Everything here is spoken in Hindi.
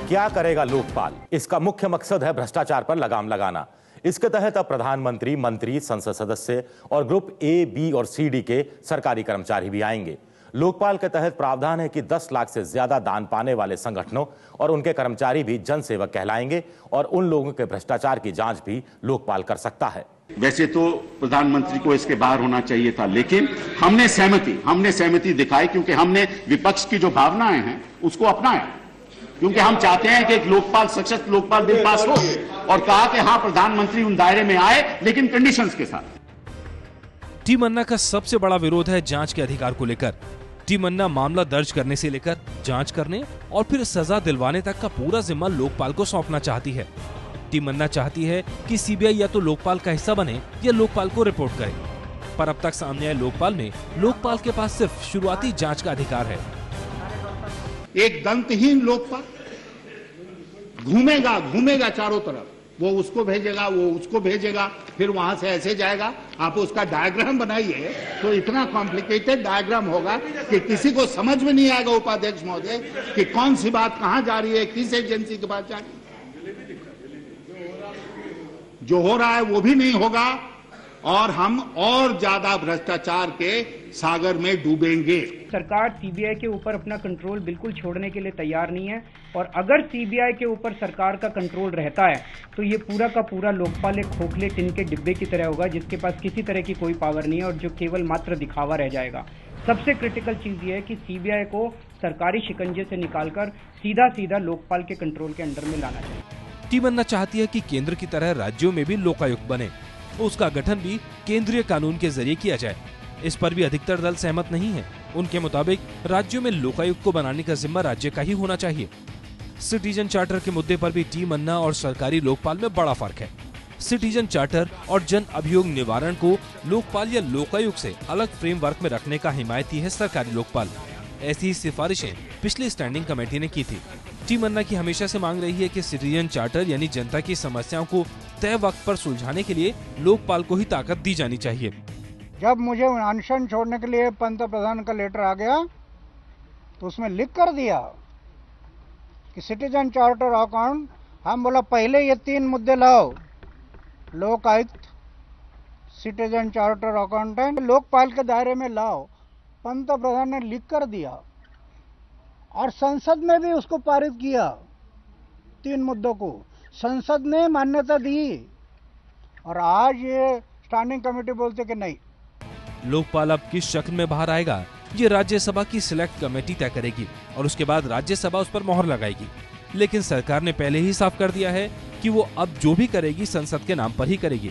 क्या करेगा लोकपाल? इसका मुख्य मकसद है भ्रष्टाचार पर लगाम लगाना। इसके तहत अब प्रधानमंत्री, मंत्री, संसद सदस्य और ग्रुप ए, बी और सी, डी के सरकारी कर्मचारी भी आएंगे। लोकपाल के तहत प्रावधान है कि 10 लाख से ज्यादा दान पाने वाले संगठनों और उनके कर्मचारी भी जनसेवक कहलाएंगे और उन लोगों के भ्रष्टाचार की जांच भी लोकपाल कर सकता है। वैसे तो प्रधानमंत्री को इसके बाहर होना चाहिए था, लेकिन हमने सहमति दिखाई क्योंकि हमने विपक्ष की जो भावनाएं हैं उसको अपनाया, क्योंकि हम चाहते हैं कि एक लोकपाल, सशक्त लोकपाल बिल पास हो, और कहा कि हाँ, प्रधानमंत्री उन दायरे में आए लेकिन कंडीशंस के साथ। टी मन्ना का सबसे बड़ा विरोध है जांच के अधिकार को लेकर। टी मन्ना मामला दर्ज करने से लेकर जांच करने और फिर सजा दिलवाने तक का पूरा जिम्मा लोकपाल को सौंपना चाहती है। टी मन्ना चाहती है कि सीबीआई या तो लोकपाल का हिस्सा बने या लोकपाल को रिपोर्ट करे, पर अब तक सामने आए लोकपाल में लोकपाल के पास सिर्फ शुरुआती जांच का अधिकार है। एक दंतहीन लोकपाल घूमेगा चारों तरफ, वो उसको भेजेगा, वो उसको भेजेगा, फिर वहां से ऐसे जाएगा। आप उसका डायग्राम बनाइए तो इतना कॉम्प्लिकेटेड डायग्राम होगा कि किसी को समझ में नहीं आएगा, उपाध्यक्ष महोदय, कि कौन सी बात कहां जा रही है, किस एजेंसी के पास जा रही है। जो हो रहा है वो भी नहीं होगा और हम और ज्यादा भ्रष्टाचार के सागर में डूबेंगे। सरकार सीबीआई के ऊपर अपना कंट्रोल बिल्कुल छोड़ने के लिए तैयार नहीं है, और अगर सीबीआई के ऊपर सरकार का कंट्रोल रहता है तो ये पूरा का पूरा लोकपाल एक खोखले टिन के डिब्बे की तरह होगा, जिसके पास किसी तरह की कोई पावर नहीं है और जो केवल मात्र दिखावा रह जाएगा। सबसे क्रिटिकल चीज ये है कि सीबीआई को सरकारी शिकंजे से निकालकर सीधा लोकपाल के कंट्रोल के अंडर में लाना चाहिए। टी मन्ना चाहती है कि केंद्र की तरह राज्यों में भी लोकायुक्त बने, उसका गठन भी केंद्रीय कानून के जरिए किया जाए। इस पर भी अधिकतर दल सहमत नहीं है। उनके मुताबिक राज्यों में लोकायुक्त को बनाने का जिम्मा राज्य का ही होना चाहिए। सिटीजन चार्टर के मुद्दे पर भी टी मन्ना और सरकारी लोकपाल में बड़ा फर्क है। सिटीजन चार्टर और जन अभियोग निवारण को लोकपाल या लोकायुक्त से अलग फ्रेमवर्क में रखने का हिमायती है सरकारी लोकपाल। ऐसी ही सिफारिशें पिछली स्टैंडिंग कमेटी ने की थी। टी मन्ना की हमेशा से मांग रही है कि सिटीजन चार्टर यानी जनता की समस्याओं को तय वक्त पर सुलझाने के लिए लोकपाल को ही ताकत दी जानी चाहिए। जब मुझे अनशन छोड़ने के लिए पंत प्रधान का लेटर आ गया तो उसमें लिख कर दिया कि सिटीजन चार्टर अकाउंट, हम बोला पहले ये 3 मुद्दे लाओ, Lokayukta, citizen charter accountant, Lokpal के दायरे में लाओ। पंत प्रधान ने लिख कर दिया और संसद में भी उसको पारित किया। 3 मुद्दों को संसद ने मान्यता दी और आज ये स्टैंडिंग कमेटी बोलते कि नहीं। लोकपाल अब किस शक्ल में बाहर आएगा ये राज्यसभा की सिलेक्ट कमेटी तय करेगी और उसके बाद राज्यसभा उस पर मोहर लगाएगी। लेकिन सरकार ने पहले ही साफ कर दिया है कि वो अब जो भी करेगी संसद के नाम पर ही करेगी।